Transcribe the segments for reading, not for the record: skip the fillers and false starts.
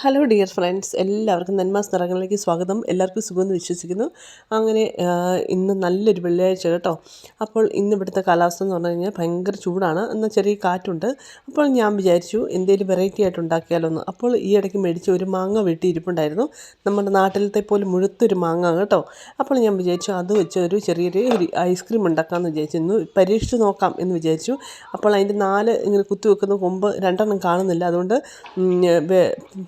Hello dear friends, എല്ലാവർക്കും നന്മാസ് നിറങ്ങളിലേക്ക് സ്വാഗതം. എല്ലാവർക്കും സുഖമെന്ന് വിശ്വസിക്കുന്നു. അങ്ങനെ ഇന്ന് നല്ലൊരു വെള്ളിയാഴ്ച കേട്ടോ. അപ്പോൾ ഇന്ന് ഇവിടുത്തെ കാലാവസ്ഥ എന്ന് പറഞ്ഞു കഴിഞ്ഞാൽ ഭയങ്കര ചൂടാണ്, എന്നാൽ ചെറിയ കാറ്റുണ്ട്. അപ്പോൾ ഞാൻ വിചാരിച്ചു എന്തെങ്കിലും വെറൈറ്റി ആയിട്ട് ഉണ്ടാക്കിയാലോ എന്ന്. അപ്പോൾ ഈ ഇടയ്ക്ക് മേടിച്ച ഒരു മാങ്ങ വീട്ടിൽ ഇരിപ്പുണ്ടായിരുന്നു, നമ്മുടെ നാട്ടിലത്തെ പോലെ മുഴുത്തൊരു മാങ്ങ കേട്ടോ. അപ്പോൾ ഞാൻ വിചാരിച്ചു അത് വെച്ച് ഒരു ചെറിയൊരു ഐസ്ക്രീം ഉണ്ടാക്കാമെന്ന് വിചാരിച്ചു. ഇന്ന് പരീക്ഷിച്ച് നോക്കാം എന്ന് വിചാരിച്ചു. അപ്പോൾ അതിൻ്റെ 4 ഇങ്ങനെ കുത്തി വെക്കുന്ന കൊമ്പ് 2 കാണുന്നില്ല. അതുകൊണ്ട്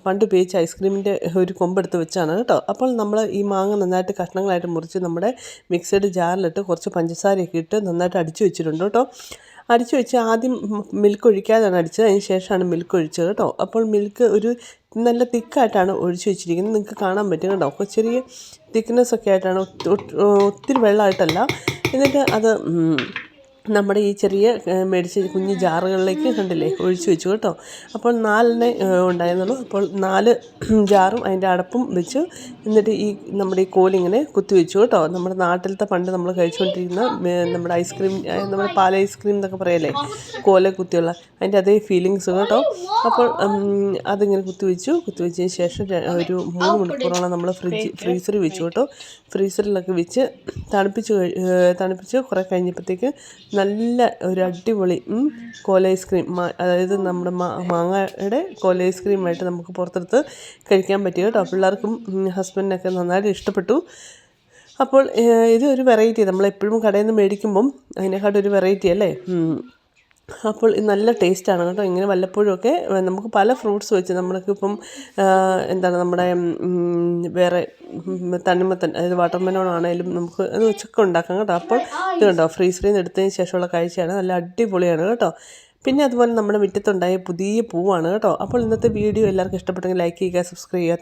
പണ്ട് ഉപയോഗിച്ച ഐസ്ക്രീമിൻ്റെ ഒരു കൊമ്പെടുത്ത് വെച്ചാണ് കേട്ടോ. അപ്പോൾ നമ്മൾ ഈ മാങ്ങ നന്നായിട്ട് കഷ്ണങ്ങളായിട്ട് മുറിച്ച് നമ്മുടെ മിക്സഡ് ജാറിലിട്ട് കുറച്ച് പഞ്ചസാരയൊക്കെ ഇട്ട് നന്നായിട്ട് അടിച്ചു വെച്ചിട്ടുണ്ട് കേട്ടോ. അടിച്ചു വെച്ച് ആദ്യം മിൽക്ക് ഒഴിക്കാതെയാണ് അടിച്ചത്, അതിന് ശേഷമാണ് മിൽക്ക് ഒഴിച്ചത് കേട്ടോ. അപ്പോൾ മിൽക്ക് ഒരു നല്ല തിക്കായിട്ടാണ് ഒഴിച്ചു വെച്ചിരിക്കുന്നത്, നിങ്ങൾക്ക് കാണാൻ പറ്റും കേട്ടോ. അപ്പോൾ ചെറിയ തിക്നെസ്സൊക്കെ ആയിട്ടാണ്, ഒത്തിരി വെള്ളമായിട്ടല്ല. എന്നിട്ട് അത് നമ്മുടെ ഈ ചെറിയ മേടിച്ച കുഞ്ഞ് ജാറുകളിലേക്ക് കണ്ടില്ലേ ഒഴിച്ചു വെച്ചു കേട്ടോ. അപ്പോൾ 4 ഉണ്ടായിരുന്നുള്ളൂ. അപ്പോൾ 4 ജാറും അതിൻ്റെ അടപ്പും വെച്ച് എന്നിട്ട് ഈ നമ്മുടെ ഈ കോലിങ്ങനെ കുത്തിവെച്ചു കേട്ടോ. നമ്മുടെ നാട്ടിലത്തെ പണ്ട് നമ്മൾ കഴിച്ചുകൊണ്ടിരിക്കുന്ന നമ്മുടെ ഐസ്ക്രീം, നമ്മുടെ പാൽ ഐസ്ക്രീം എന്നൊക്കെ പറയല്ലേ, കോല കുത്തിയുള്ള അതിൻ്റെ അതേ ഫീലിങ്സ് കേട്ടോ. അപ്പോൾ അതിങ്ങനെ കുത്തിവെച്ചതിന് ശേഷം ഒരു 3 മണിക്കൂറോളം നമ്മൾ ഫ്രീസറിൽ വെച്ചു കേട്ടോ. ഫ്രീസറിലൊക്കെ വെച്ച് തണുപ്പിച്ച് കുറേ കഴിഞ്ഞപ്പോഴത്തേക്ക് നല്ല ഒരു അടിപൊളി കോല ഐസ്ക്രീം, അതായത് നമ്മുടെ മാങ്ങയുടെ കോല ഐസ്ക്രീമായിട്ട് നമുക്ക് പുറത്തെടുത്ത് കഴിക്കാൻ പറ്റി കേട്ടോ. പിള്ളേർക്കും ഹസ്ബൻഡിനൊക്കെ നന്നായിട്ട് ഇഷ്ടപ്പെട്ടു. അപ്പോൾ ഇതൊരു വെറൈറ്റി, നമ്മളെപ്പോഴും കടയിൽ നിന്ന് മേടിക്കുമ്പം അതിനെക്കാട്ടൊരു വെറൈറ്റി അല്ലേ. അപ്പോൾ നല്ല ടേസ്റ്റാണ് കേട്ടോ. ഇങ്ങനെ വല്ലപ്പോഴുമൊക്കെ നമുക്ക് പല ഫ്രൂട്ട്സ് വെച്ച് നമ്മൾക്കിപ്പം എന്താണ് നമ്മുടെ വേറെ തണ്ണിമത്തൻ, അതായത് വാട്ടർമെലോൺ ആണെങ്കിലും നമുക്ക് അത് വെച്ചൊക്കെ ഉണ്ടാക്കാം കേട്ടോ. അപ്പോൾ ഇത് കണ്ടോ, ഫ്രീസറിൽ നിന്ന് എടുത്തതിന് ശേഷമുള്ള കാഴ്ചയാണ്, നല്ല അടിപൊളിയാണ് കേട്ടോ. പിന്നെ അതുപോലെ നമ്മുടെ മുറ്റത്തുണ്ടായ പുതിയ പൂവാണ് കേട്ടോ. അപ്പോൾ ഇന്നത്തെ വീഡിയോ എല്ലാവർക്കും ഇഷ്ടപ്പെട്ടെങ്കിൽ ലൈക്ക് ചെയ്യുക, സബ്സ്ക്രൈബ് ചെയ്യുക.